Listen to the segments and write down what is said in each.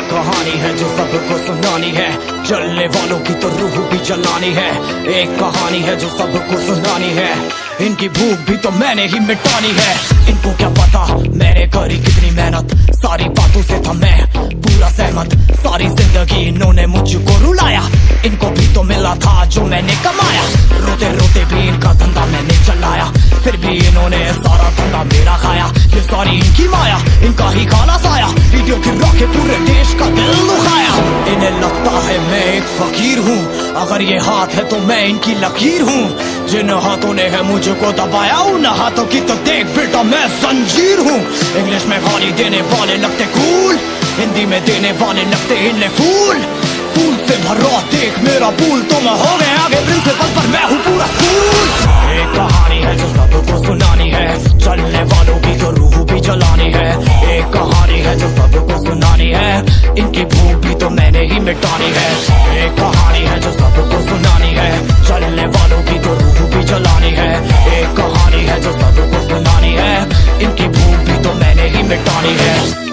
कहानी है जो सबको सुनानी है, जलने वालों की तो रूह भी जलानी है। एक कहानी है जो सबको सुनानी है, इनकी भूख भी तो मैंने ही मिटानी है। इनको क्या पता मैंने करी कितनी मेहनत, सारी बातों से था मैं पूरा सहमत। सारी जिंदगी इन्होंने मुझको रुलाया, इनको भी तो मिला था जो मैंने कमाया। रोते रोते भी इनका धंधा मैंने चलाया, फिर भी इन्होंने सारा धंधा मेरा खाया। ये सारी इनकी माया, इनका ही काला साया, वीडियो गिरा के पूरे देश का दिल दुखाया। इन्हें लगता है मैं एक फकीर हूँ, अगर ये हाथ है तो मैं इनकी लकीर हूँ। जिन हाथों ने है मुझको दबाया, उन हाथों की तो देख बेटा मैं जंजीर हूँ। इंग्लिश में गाली देने वाले लगते कूल, हिंदी में देने वाले लगते इन्हें फूल। फूल से भरा देख मेरा पूल, तो मैं हो गया आगे प्रिंसिपल पर मैं हूँ पूरा स्कूल। एक कहानी है जो सबको सुनानी है, चलने वालों की तो रूह भी जलानी है। एक कहानी है जो सबको सुनानी है, इनकी भूख भी तो मैंने ही मिटानी है। एक कहानी है जो सबको सुनानी है, चलने वालों की तो रूह भी जलानी है। एक कहानी है जो सबको सुनानी है, इनकी भूख भी तो मैंने ही मिटानी है।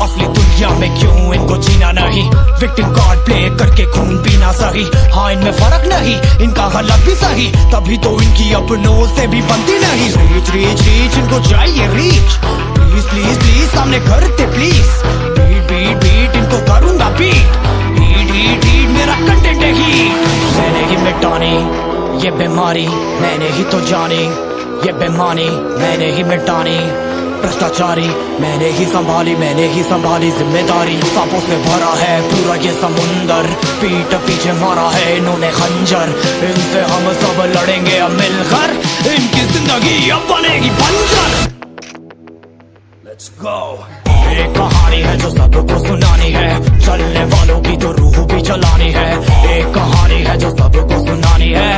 असली दुनिया में क्यों इनको जीना नहीं, विक्टिम कार्ड प्ले करके खून पीना सही। हाँ इनमें फर्क नहीं, इनका गलत भी सही, तभी तो इनकी अपनों से भी बनती नहीं। रीच रीच रीच इनको चाहिए रीच, प्लीज प्लीज प्लीज सामने करते प्लीज। बीट बीट बीट इनको करूंगा बीट, हीट हीट हीट मेरा कंटेंट है हीट। मैंने ही मिटानी ये बीमारी, मैंने ही तो जानी ये बेमानी, मैंने ही मिटानी भ्रष्टाचारी। मैंने ही संभाली जिम्मेदारी। सांपों से भरा है पूरा ये समुंदर, पीठ पीछे मारा है इन्होंने खंजर। इनसे हम सब लड़ेंगे अब मिलकर, इनकी जिंदगी अब बनेगी बंजर। Let's go। एक कहानी है जो सबको सुनानी है, चलने वालों की तो रूह भी जलानी है। एक कहानी है जो सबको सुनानी है,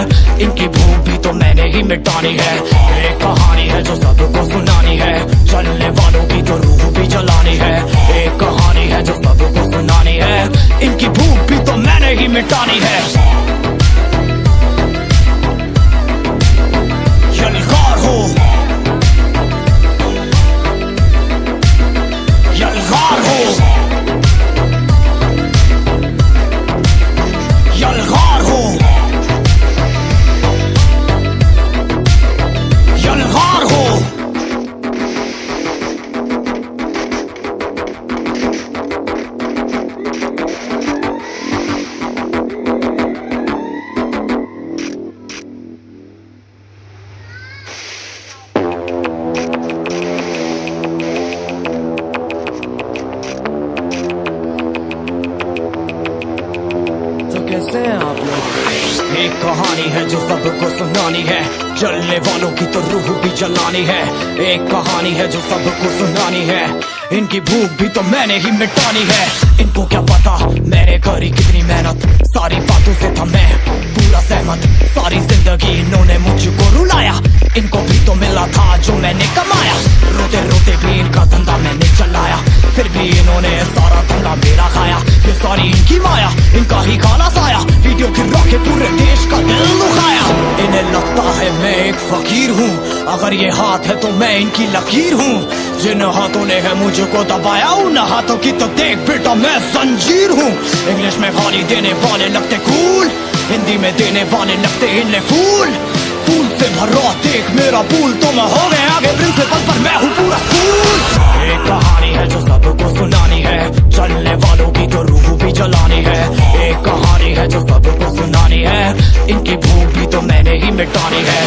इनकी भूख भी तो मैंने ही मिटानी है। एक कहानी है जो सबको सुनानी है, चलने वालों की तो रूह भी जलानी है। एक कहानी है जो सबको सुनानी है, इनकी भूख भी तो मैंने ही मिटानी है। यलगार हो यलगार हो यलगार हो यलगार हो। कैसे हैं आप लोग? एक कहानी है जो सबको सुनानी है, जलने वालों की तो रूह भी जलानी है। एक कहानी है जो सबको सुनानी है, इनकी भूख भी तो मैंने ही मिटानी है। इनको क्या पता मैंने करी कितनी मेहनत, सारी बातों से था मैं पूरा सहमत। सारी जिंदगी इन्होंने मुझको रुलाया, इनको भी तो मिला था जो मैंने कमाया। रोते रोते भी इनका धंधा मैंने चलाया, फिर भी इन्होंने सारा धंधा मेरा खाया। ये सारी इनकी माया, इनका ही काला साया, वीडियो गिरा के पूरे देश का दिल दुखाया। इन्हें लगता है मैं एक फकीर हूँ, अगर ये हाथ है तो मैं इनकी लकीर हूँ। जिन हाथों ने है मुझको दबाया, उन हाथों की तो देख बेटा मैं जंजीर हूँ। इंग्लिश में गाली देने वाले लगते कूल, हिंदी में देने वाले लगते इन्हें फूल। फूल से भरा देख मेरा पूल, तो मैं हो गया आगे प्रिंसिपल पर मैं हूँ पूरा स्कूल। एक कहानी है जो सबको सुनानी है, चलने वालों की तो रूह भी जलानी है। एक कहानी है जो सबको सुनानी है, इनकी भूख भी तो मैंने ही मिटानी है।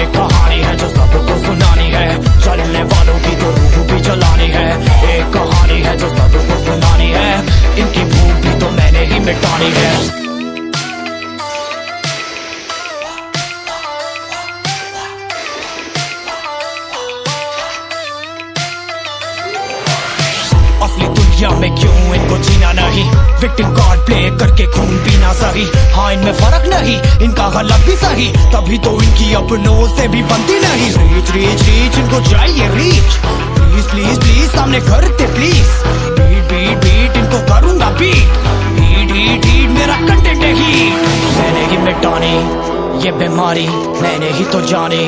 एक कहानी है जो सबको सुनानी है, चलने वालों की तो रूह भी जलानी है। एक कहानी है जो सबको सुनानी है, इनकी भूख भी तो मैंने ही मिटानी है। असली दुनिया में क्यों इनको जीना नहीं, विक्टिम कार्ड प्ले करके खून पीना सही। हाँ इनमें फर्क नहीं, इनका गलत भी सही, तभी तो इनकी अपनों से भी बनती नहीं। रीच रीच रीच इनको चाहिए रीच, प्लीज प्लीज प्लीज सामने करते प्लीज। बीट बीट बीट इनको करूंगा बीट, हीट हीट हीट मेरा कंटेंट है हीट। मैंने ही मिटानी ये बीमारी मैंने ही तो जानी,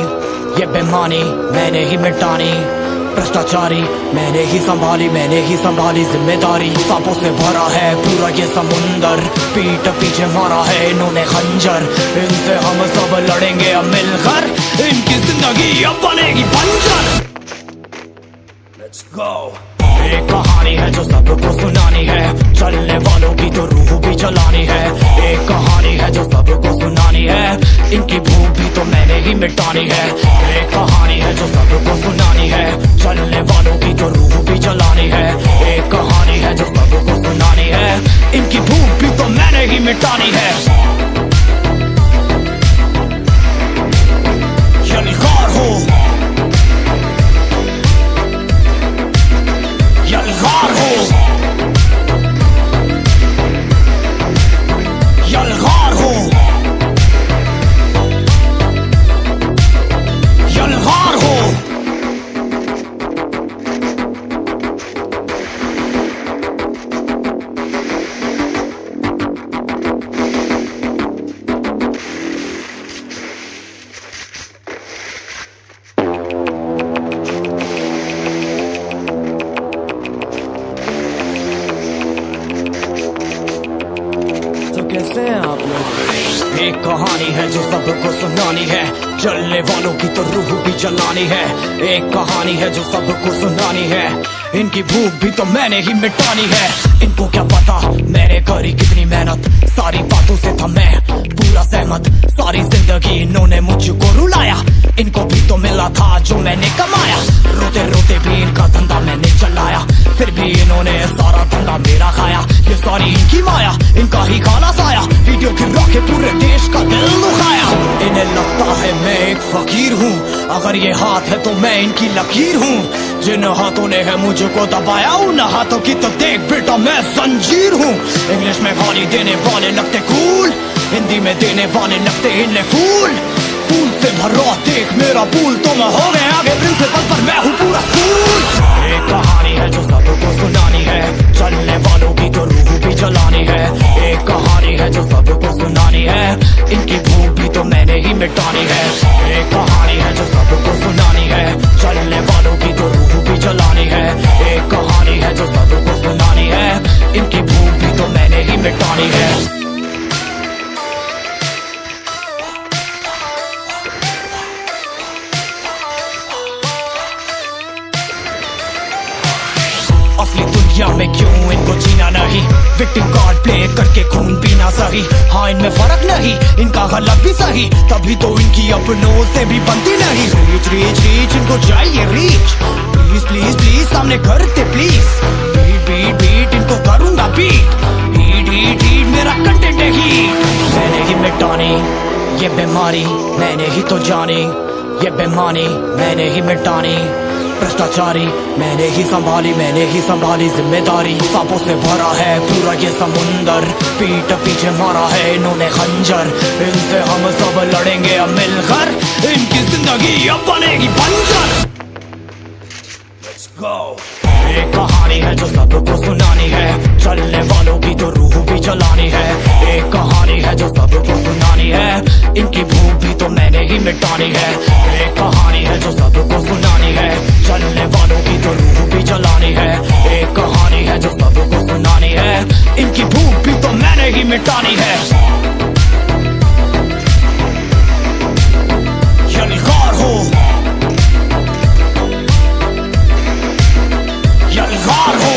ये बेमानी मैंने ही मिटानी, भ्रष्टाचारी मैंने ही संभाली जिम्मेदारी। सांपों से भरा है पूरा ये समुंदर, पीठ पीछे मारा है इन्होंने खंजर। इनसे हम सब लड़ेंगे अब मिलकर, इनकी जिंदगी अब बनेगी बंजर। Let's go। एक कहानी है जो सबको सुनानी है, चलने वालों की तो रूह भी जलानी है। एक कहानी है जो सबको सुनानी है, इनकी भूख भी तो मैंने ही मिटानी है। एक कहानी है जो सबको सुनानी है, चलने वालों की तो रूह भी जलानी है। एक कहानी है जो सबको सुनानी है, इनकी भूख भी तो मैंने ही मिटानी है। यलगार हो, यलगार हो, यलगार हो, यलगार हो। तो कैसे हैं आप लोग? एक कहानी है जो सबको सुनानी है, जलने वालों की तो रूह भी जलानी है। एक कहानी है जो सबको सुनानी है, इनकी भूख भी तो मैंने ही मिटानी है। इनको क्या पता मैंने करी कितनी मेहनत, सारी बातों से था मैं पूरा सहमत। सारी जिंदगी इन्होंने मुझको रुलाया, इनको भी तो मिला था जो मैंने कमाया। रोते रोते भी इनका धंधा मैंने चलाया, फिर भी इन्होंने सारा धंधा मेरा खाया। ये सारी इनकी माया, इनका ही खाना साया, वीडियो गिरा के पूरे देश का दिल दुखाया। इन्हें लगता है मैं एक फकीर हूँ, अगर ये हाथ है तो मैं इनकी लकीर हूँ। जिन हाथों ने है मुझको दबाया, उन हाथों की तो देख बेटा मैं जंजीर हूँ। इंग्लिश में गाली देने वाले लगते कूल, हिंदी में देने वाले लगते इन्हें फूल। फूल से भरा देख मेरा पूल, तो मैं हो गया आगे प्रिंसिपल पर मैं हूँ पूरा स्कूल। एक कहानी है जो सबको सुनानी है, चलने वालों की तो रूह भी जलानी है। एक कहानी है जो सबको सुनानी है, इनकी भूख भी तो मैंने ही मिटानी है। एक कहानी है जो सबको सुनानी है, चलने वालों की तो रूह भी जलानी है। एक कहानी है जो सबको सुनानी है, इनकी भूख भी तो मैंने ही मिटानी है। असली दुनिया में क्यों इनको जीना नहीं, विक्टिम कार्ड प्ले करके खून पीना सही। हाँ इनमें फर्क नहीं, इनका गलत भी सही, तभी तो इनकी अपनों से भी बनती नहीं। रीच रीच रीच इनको चाहिए रीच, प्लीज प्लीज प्लीज सामने करते प्लीज। बीट बीट बीट इनको करूंगा बीट, हीट हीट हीट मेरा कंटेंट है हीट। मैंने ही मिटानी ये बीमारी, मैंने ही तो जानी, ये बेमानी मैंने ही मिटानी। भ्रष्टाचारी मैंने ही संभाली जिम्मेदारी। सांपों से भरा है पूरा ये समुंदर, पीठ पीछे मारा है इन्होंने खंजर। इनसे हम सब लड़ेंगे अब मिलकर, इनकी जिंदगी अब बनेगी बंजर। Let's go। एक कहानी है जो सबको सुनानी है, चलने वालों की तो रूह भी जलानी है। एक कहानी है जो सबको सुनानी है, इनकी भूख भी तो मैंने ही मिटानी है। एक कहानी है जो सबको सुनानी है, चलने वालों की तो रूह भी जलानी है। एक कहानी है जो सबको सुनानी है, इनकी भूख भी तो मैंने ही मिटानी है। यलगार हो, यलगार हो,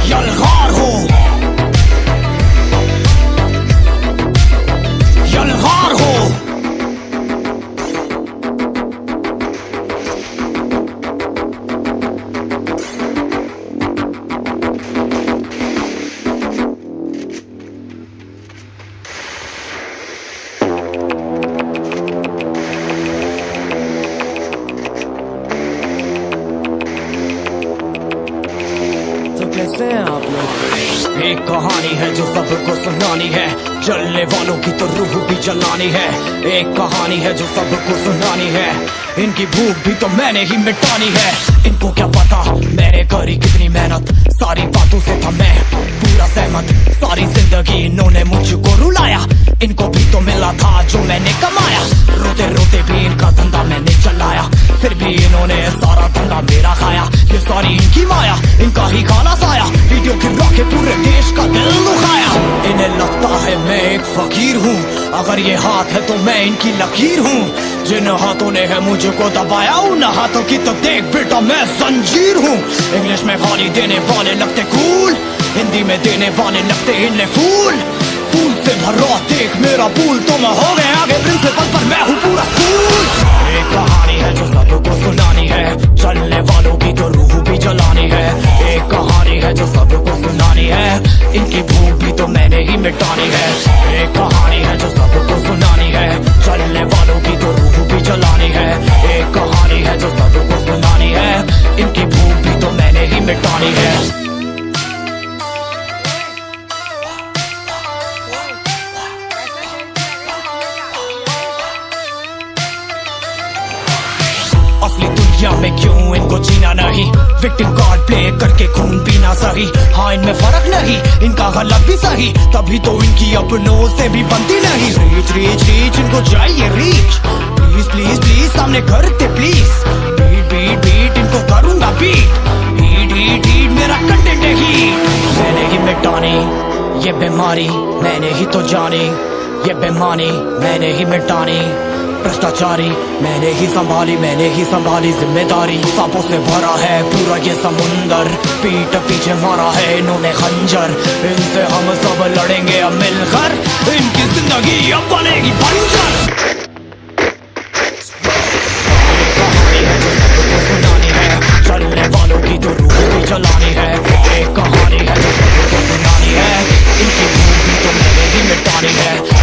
यलगार हो, यलगार हो। कैसे हैं आप लोग? एक कहानी है जो सबको सुनानी है, जलने वालों की तो रूह भी जलानी है। एक कहानी है जो सबको सुनानी है, इनकी भूख भी तो मैंने ही मिटानी है। इनको क्या पता मैंने करी कितनी मेहनत, सारी बातों से था मैं पूरा सहमत। सारी जिंदगी इन्होंने मुझको रुलाया, इनको भी तो मिला था जो मैंने कमाया। रोते रोते भी इनका धंधा मैंने चलाया, फिर भी इन्होंने सारा धंधा मेरा खाया। ये सारी इनकी माया, इनका ही खाना साया, वीडियो गिरा के पूरे देश का दिल दुखाया। इन्हें लगता है मैं एक फकीर हूँ, अगर ये हाथ है तो मैं इनकी लकीर हूँ। जिन हाथों ने है मुझको दबाया, उन हाथों की तो देख बेटा मैं जंजीर हूँ। इंग्लिश में गाली देने वाले लगते कूल, हिंदी में देने वाले लगते इन्हें फूल। फूल से भरा देख मेरा पूल, तो मैं हो गया आगे प्रिंसिपल पर मैं हूँ पूरा स्कूल। एक कहानी है जो सबको सुनानी है, चलने वालों की तो रूह भी जलानी है। एक कहानी है जो सबको सुनानी है, इनकी भूख भी तो मैंने ही मिटानी है। एक कहानी है जो सबको सुनानी है, चलने वालों की तो रूह भी जलानी है। एक कहानी है जो सबको सुनानी है, इनकी भूख भी तो मैंने ही मिटानी है। असली दुनिया में क्यों इनको जीना नहीं, विक्टिम कार्ड प्ले करके खून पीना सही। हाँ इनमें फर्क नहीं, इनका गलत भी सही, तभी तो इनकी अपनों से भी बनती नहीं। रीच रीच रीच इनको चाहिए रीच, प्लीज प्लीज प्लीज सामने करते प्लीज। बीट बीट बीट इनको करूंगा बीट, हीट हीट हीट मेरा कंटेंट है हीट। मैंने ही मिटानी ये बीमारी, मैंने ही तो जानी ये बेमानी, मैंने ही मिटानी भ्रष्टाचारी। मैंने ही संभाली जिम्मेदारी। सांपों से भरा है पूरा ये समुंदर, पीठ पीछे मारा है इन्होंने खंजर। इनसे हम सब लड़ेंगे अब मिलकर, इनकी जिंदगी अब बनेगी बंजर। कहानी है जो सबको सुनानी है, चलने वालों की तो रूह भी जलानी है। एक कहानी है जो सबको सुनानी है, इनकी भूख भी तो मैंने ही मिटानी है।